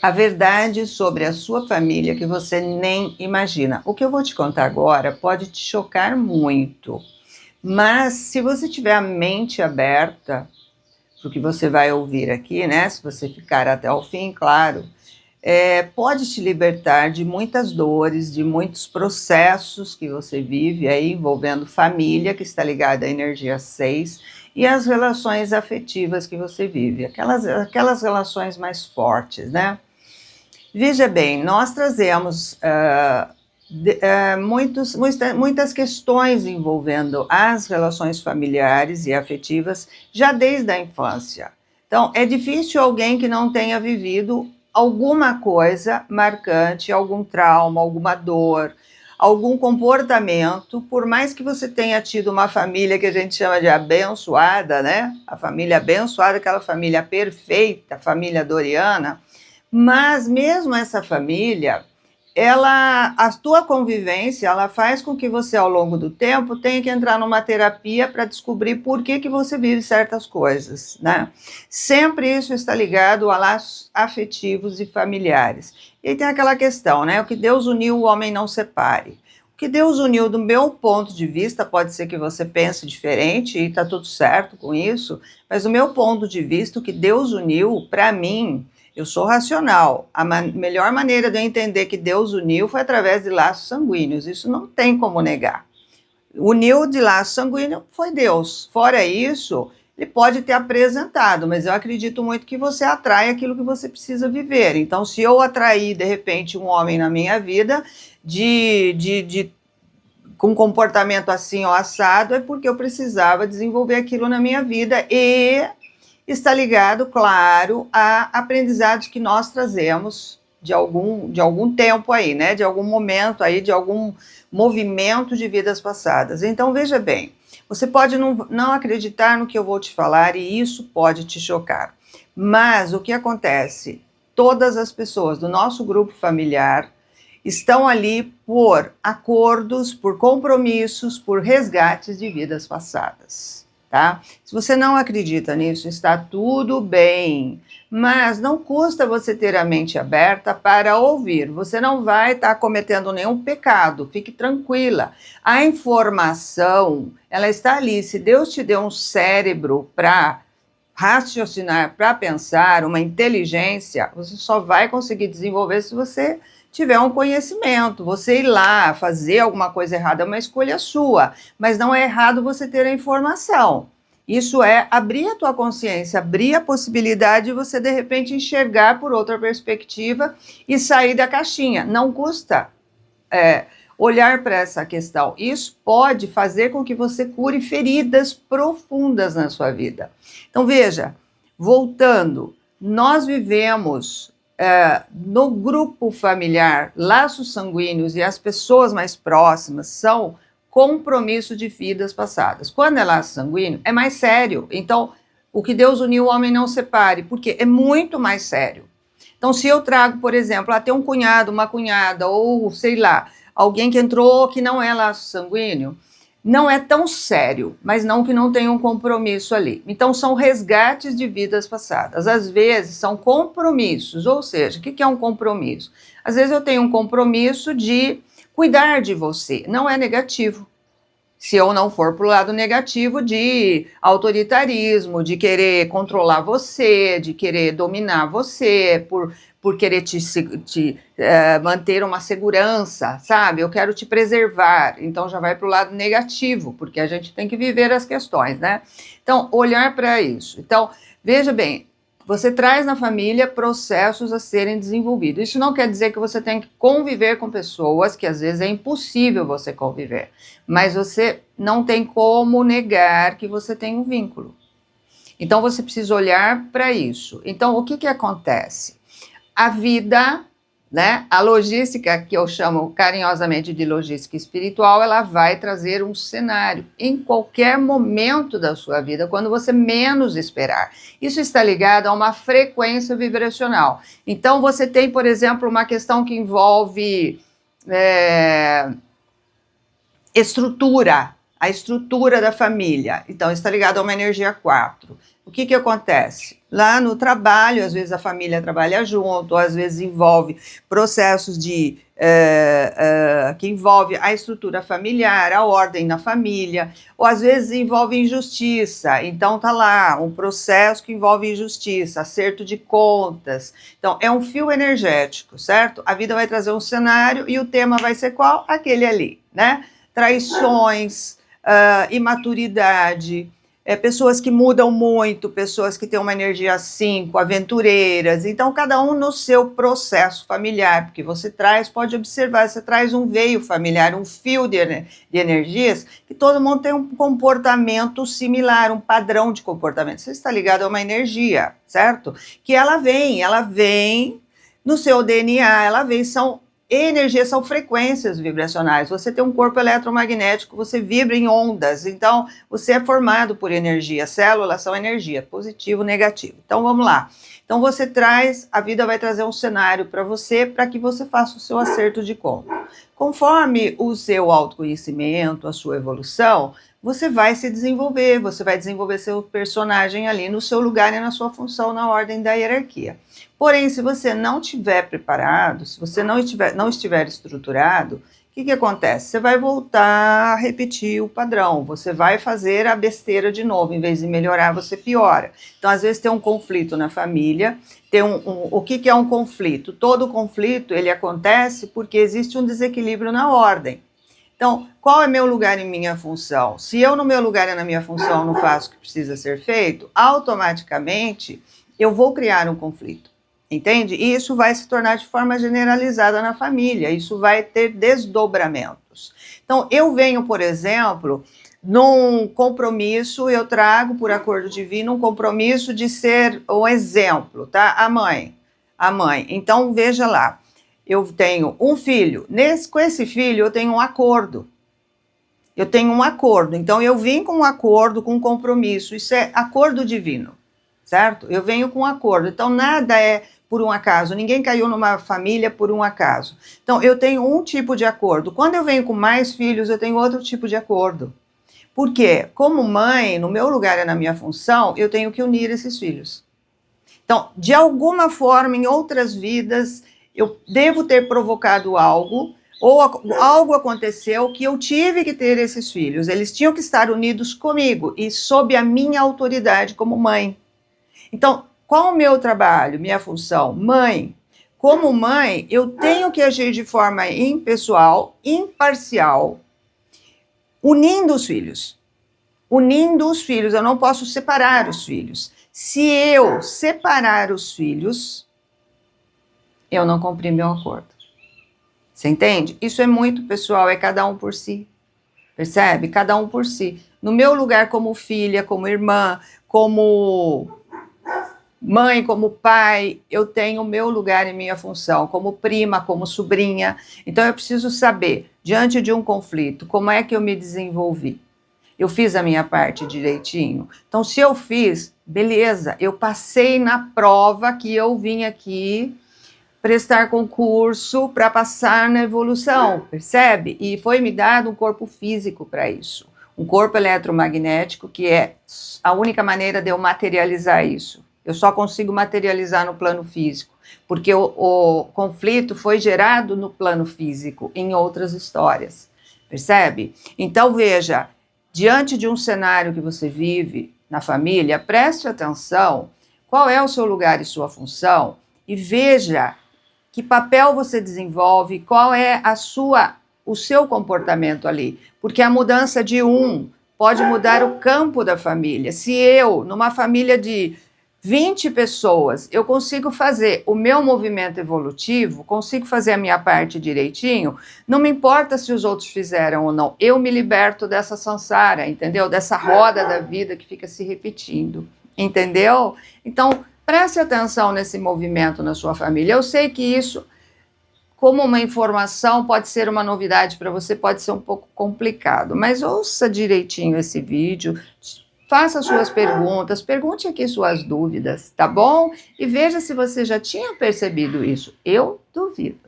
A verdade sobre a sua família que você nem imagina. O que eu vou te contar agora pode te chocar muito, mas se você tiver a mente aberta para o que você vai ouvir aqui, né? Se você ficar até o fim, claro, pode te libertar de muitas dores, de muitos processos que você vive aí envolvendo família, que está ligada à energia 6, e as relações afetivas que você vive, aquelas relações mais fortes, né? Veja bem, nós trazemos muitas questões envolvendo as relações familiares e afetivas já desde a infância. Então, é difícil alguém que não tenha vivido alguma coisa marcante, algum trauma, alguma dor, algum comportamento, por mais que você tenha tido uma família que a gente chama de abençoada, né? A família abençoada, aquela família perfeita, a família Doriana, mas mesmo essa família, a tua convivência, ela faz com que você, ao longo do tempo, tenha que entrar numa terapia para descobrir por que você vive certas coisas, né? Sempre isso está ligado a laços afetivos e familiares. E aí tem aquela questão, né? O que Deus uniu, o homem não separe. O que Deus uniu, do meu ponto de vista, pode ser que você pense diferente e está tudo certo com isso, mas do meu ponto de vista, o que Deus uniu, para mim, eu sou racional. A melhor maneira de eu entender que Deus uniu foi através de laços sanguíneos. Isso não tem como negar. Uniu de laço sanguíneo foi Deus. Fora isso, ele pode ter apresentado, mas eu acredito muito que você atrai aquilo que você precisa viver. Então, se eu atrair, de repente, um homem na minha vida com comportamento assim ou assado, é porque eu precisava desenvolver aquilo na minha vida e está ligado, claro, a aprendizados que nós trazemos de algum tempo aí, né? De algum momento aí, de algum movimento de vidas passadas. Então, veja bem, você pode não acreditar no que eu vou te falar e isso pode te chocar. Mas o que acontece? Todas as pessoas do nosso grupo familiar estão ali por acordos, por compromissos, por resgates de vidas passadas. Tá? Se você não acredita nisso, está tudo bem, mas não custa você ter a mente aberta para ouvir. Você não vai estar cometendo nenhum pecado, fique tranquila. A informação, ela está ali. Se Deus te deu um cérebro para raciocinar, para pensar, uma inteligência, você só vai conseguir desenvolver se você tiver um conhecimento. Você ir lá fazer alguma coisa errada é uma escolha sua, mas não é errado você ter a informação. Isso é abrir a tua consciência, abrir a possibilidade de você, de repente, enxergar por outra perspectiva e sair da caixinha. Não custa olhar para essa questão. Isso pode fazer com que você cure feridas profundas na sua vida. Então, veja, voltando, nós vivemos no grupo familiar, laços sanguíneos e as pessoas mais próximas são compromisso de vidas passadas. Quando é laço sanguíneo, é mais sério. Então, o que Deus uniu, o homem não separe, porque é muito mais sério. Então, se eu trago, por exemplo, até um cunhado, uma cunhada, ou sei lá, alguém que entrou que não é laço sanguíneo, não é tão sério, mas não que não tenha um compromisso ali. Então, são resgates de vidas passadas. Às vezes, são compromissos, ou seja, o que é um compromisso? Às vezes, eu tenho um compromisso de cuidar de você, não é negativo. Se eu não for para o lado negativo de autoritarismo, de querer controlar você, de querer dominar você, por querer te manter uma segurança, sabe? Eu quero te preservar. Então já vai para o lado negativo, porque a gente tem que viver as questões, né? Então, olhar para isso. Então, veja bem, você traz na família processos a serem desenvolvidos. Isso não quer dizer que você tem que conviver com pessoas que às vezes é impossível você conviver, mas você não tem como negar que você tem um vínculo. Então você precisa olhar para isso. Então o que acontece? A vida, né, a logística, que eu chamo carinhosamente de logística espiritual, ela vai trazer um cenário em qualquer momento da sua vida, quando você menos esperar. Isso está ligado a uma frequência vibracional. Então você tem, por exemplo, uma questão que envolve estrutura. a estrutura da família. Então, está ligado a uma energia 4. O que acontece? Lá no trabalho, às vezes a família trabalha junto, ou às vezes envolve processos que envolve a estrutura familiar, a ordem na família, ou às vezes envolve injustiça. Então tá lá um processo que envolve injustiça, acerto de contas. Então é um fio energético, certo? A vida vai trazer um cenário e o tema vai ser qual? Aquele ali, né? Traições, imaturidade, pessoas que mudam muito, pessoas que têm uma energia 5, aventureiras. Então, cada um no seu processo familiar, porque você traz, pode observar, você traz um veio familiar, um fio de energias, que todo mundo tem um comportamento similar, um padrão de comportamento. Você está ligado a uma energia, certo? Que ela vem no seu DNA, ela vem, são energias, são frequências vibracionais. Você tem um corpo eletromagnético, você vibra em ondas, então você é formado por energia. Células são energia, positivo, negativo. Então vamos lá. Então você traz, a vida vai trazer um cenário para que você faça o seu acerto de conta. Conforme o seu autoconhecimento, a sua evolução, você vai se desenvolver, você vai desenvolver seu personagem ali no seu lugar e na sua função na ordem da hierarquia. Porém, se você não estiver preparado, se você não estiver estruturado, o que acontece? Você vai voltar a repetir o padrão, você vai fazer a besteira de novo, em vez de melhorar, você piora. Então, às vezes tem um conflito na família, o que é um conflito? Todo conflito, ele acontece porque existe um desequilíbrio na ordem. Então, qual é meu lugar e minha função? Se eu no meu lugar e na minha função não faço o que precisa ser feito, automaticamente eu vou criar um conflito. Entende? E isso vai se tornar de forma generalizada na família, isso vai ter desdobramentos. Então, eu venho, por exemplo, num compromisso, eu trago por acordo divino um compromisso de ser um exemplo, tá? A mãe. Então, veja lá, eu tenho um filho, com esse filho eu tenho um acordo. Então eu vim com um acordo, com um compromisso, isso é acordo divino, certo? Eu venho com um acordo, então nada é por um acaso, ninguém caiu numa família por um acaso. Então eu tenho um tipo de acordo, quando eu venho com mais filhos eu tenho outro tipo de acordo. Por quê? Como mãe, no meu lugar e na minha função, eu tenho que unir esses filhos. Então, de alguma forma, em outras vidas, eu devo ter provocado algo, ou algo aconteceu que eu tive que ter esses filhos. Eles tinham que estar unidos comigo e sob a minha autoridade como mãe. Então, qual o meu trabalho, minha função? Mãe. Como mãe, eu tenho que agir de forma impessoal, imparcial, unindo os filhos. Eu não posso separar os filhos. Se eu separar os filhos, eu não cumpri meu acordo. Você entende? Isso é muito pessoal, é cada um por si. Percebe? Cada um por si. No meu lugar como filha, como irmã, como mãe, como pai, eu tenho o meu lugar e minha função, como prima, como sobrinha. Então eu preciso saber, diante de um conflito, como é que eu me desenvolvi? Eu fiz a minha parte direitinho? Então, se eu fiz, beleza, eu passei na prova que eu vim aqui prestar concurso para passar na evolução, percebe? E foi me dado um corpo físico para isso, um corpo eletromagnético, que é a única maneira de eu materializar isso. Eu só consigo materializar no plano físico, porque o conflito foi gerado no plano físico, em outras histórias, percebe? Então, veja, diante de um cenário que você vive na família, preste atenção qual é o seu lugar e sua função e veja que papel você desenvolve, qual é o seu comportamento ali. Porque a mudança de um pode mudar o campo da família. Se eu, numa família de 20 pessoas, eu consigo fazer o meu movimento evolutivo, consigo fazer a minha parte direitinho, não me importa se os outros fizeram ou não, eu me liberto dessa samsara, entendeu? Dessa roda da vida que fica se repetindo, entendeu? Então, preste atenção nesse movimento na sua família. Eu sei que isso, como uma informação, pode ser uma novidade para você, pode ser um pouco complicado, mas ouça direitinho esse vídeo, faça suas perguntas, pergunte aqui suas dúvidas, tá bom? E veja se você já tinha percebido isso. Eu duvido.